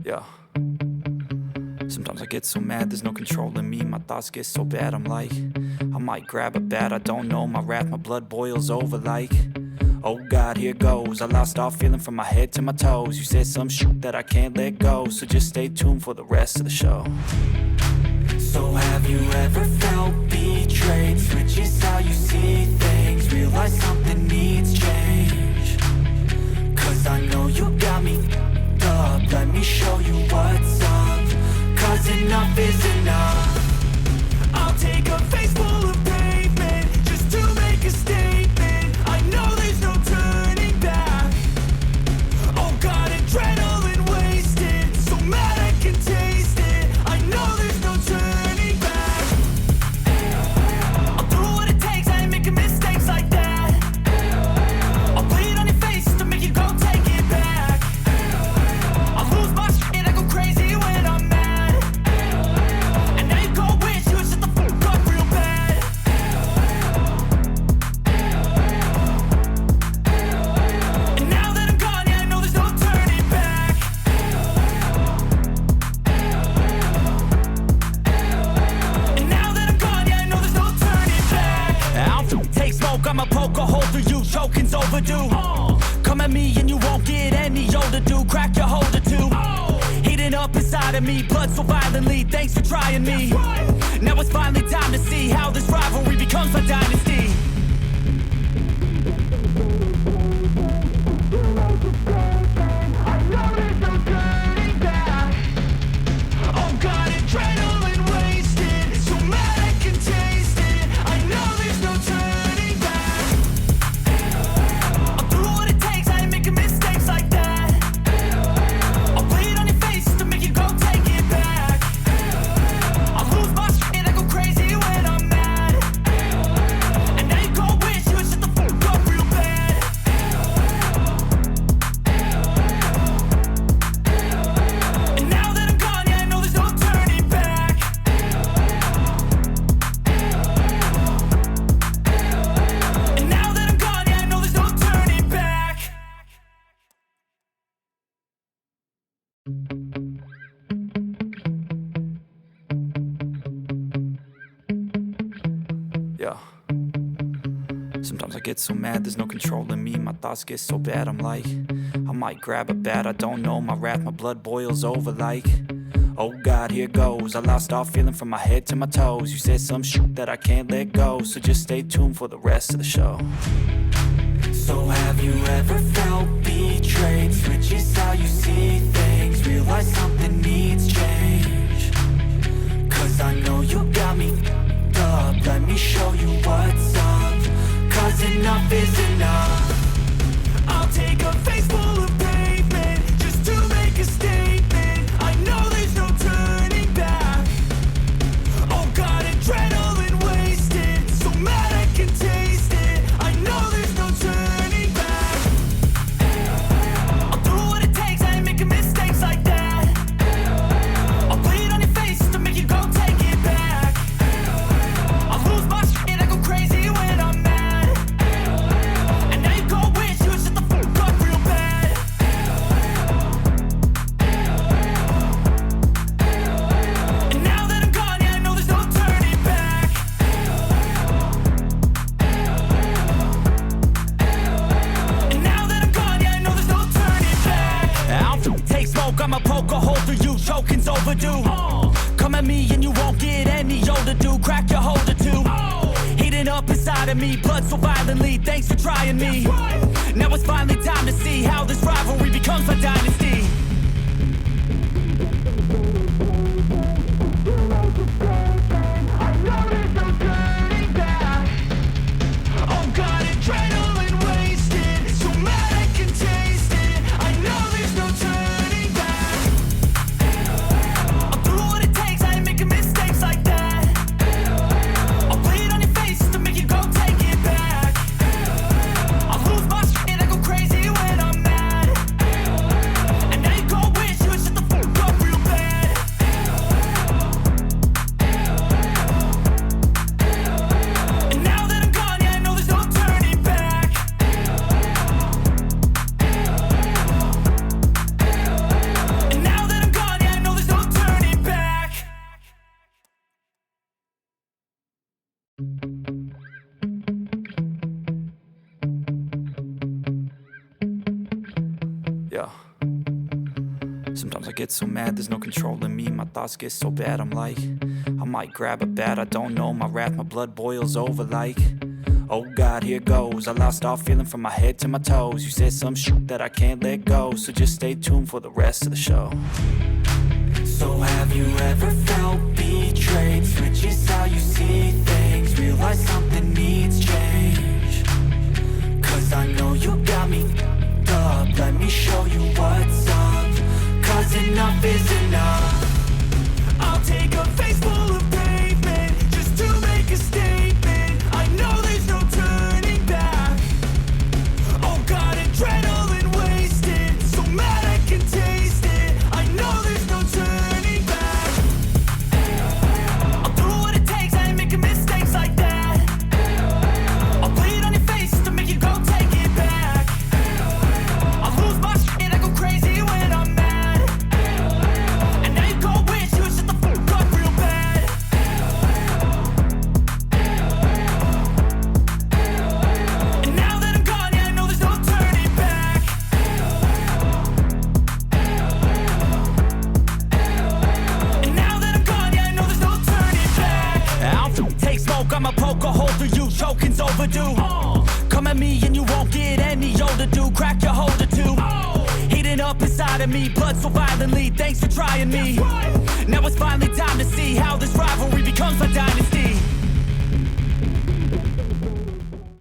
Yeah. Sometimes I get so mad, there's no controlling me. My thoughts get so bad, I'm like, I might grab a bat, I don't know. My wrath, my blood boils over like, oh God, here goes. I lost all feeling from my head to my toes. You said some shit that I can't let go, so just stay tuned for the rest of the show. So have you ever felt betrayed? Switches how you see things, realize something needs change. Cause I know you got me up, let me show you what's up. Cause enough is enough. I'll take a face full of pavement just to make a statement. I know there's no turning back. Oh God, adrenaline wasted, so mad I can taste it. I know there's no turning back. I'll do what it takes, I ain't making mistakes like that. I'll bleed on your face to make you go take it back. I'll lose my shit, I go crazy when I'm mad. And now you go wish you would shut the fuck up real bad. And now that I'm gone, yeah, I know there's no turning back. And now that I'm gone, yeah, I know there's no turning back. I'll take smoke, I'ma poke a hole through you, choking's overdue. Come at me and you won't get any older, dude. Crack your holder too. Heating up inside of me, blood so violently. Thanks for trying me. Now it's finally time to see how this rivalry becomes my dynasty. I know there's no turning back. Oh God, adrenaline wasted, so mad I can taste it. I know there's no turning back. I'll do what it takes, I ain't making mistakes like that. I'll bleed on your face to make you go take it back. I'll lose my shit, I go crazy when I'm mad. And now you go wish you would shut the fuck up real bad. And now that I'm gone, yeah, I know there's no turning back. And now that I'm gone, yeah, I know there's no turning back. Yeah. Sometimes I get so mad, there's no controlling me. My thoughts get so bad, I'm like, I might grab a bat, I don't know. My wrath, my blood boils over like, oh God, here goes. I lost all feeling from my head to my toes. You said some shit that I can't let go, so just stay tuned for the rest of the show. So have you ever felt betrayed? Switches how you see things, realize something needs change. Cause I know you got me up, let me show you what's up. Cause enough is enough. I'll take a face full of pavement just to make a statement. I know there's no turning back. Oh God, adrenaline wasted, so mad I can taste it. I know there's no turning back. I'll do what it takes, I ain't making mistakes like that. I'll bleed on your face to make you go take it back. I'll lose my shit, I go crazy when I'm mad. And now you go wish you would shut the fuck up real bad. And now that I'm gone, yeah, I know there's no turning back. And now that I'm gone, yeah, I know there's no turning back. I'll take smoke, I'ma poke a hole through you, choking's overdue. Come at me and you won't get any older, dude. Crack your holder too. Heating up inside of me, blood so violently. Thanks for trying me. Now it's finally time to see how this rivalry becomes my dynasty. I know there's no turning back. Oh God, adrenaline wasted, so mad I can taste it. I know there's no turning back. I'll do what it takes, I ain't making mistakes like that. I'll bleed on your face to make you go take it back. I'll lose my shit, I go crazy when I'm mad. And now you Yeah. Sometimes I get so mad, there's no controlling me. My thoughts get so bad, I'm like, I might grab a bat, I don't know. My wrath, my blood boils over like, oh God, here goes. I lost all feeling from my head to my toes. You said some shit that I can't let go, so just stay tuned for the rest of the show. So have you ever felt betrayed? Switches how you see things, realize something needs change. Cause I know you got me f***ed up, let me show you what's up. Cause enough is enough. I'll take a face full of pavement just to make a statement. I know there's no turning back. Oh God, adrenaline wasted, so mad I can taste it. I know there's no turning back. I'll do what it takes, I ain't making mistakes like that. I'll bleed on your face to make you go take it back. I'll lose my shit and I go crazy when I'm mad. And now you go wish you would shut the fuck up real bad. And now that I'm gone, yeah, I know there's no turning back. And now that I'm gone, yeah, I know there's no turning back. I don't take smoke, I'ma poke a hole through you, choking's overdue. Come at me and you won't get any older, dude. Crack your holder too. Heating up inside of me, blood so violently, thanks for trying me. Now it's finally time to see how this rivalry becomes a dynasty.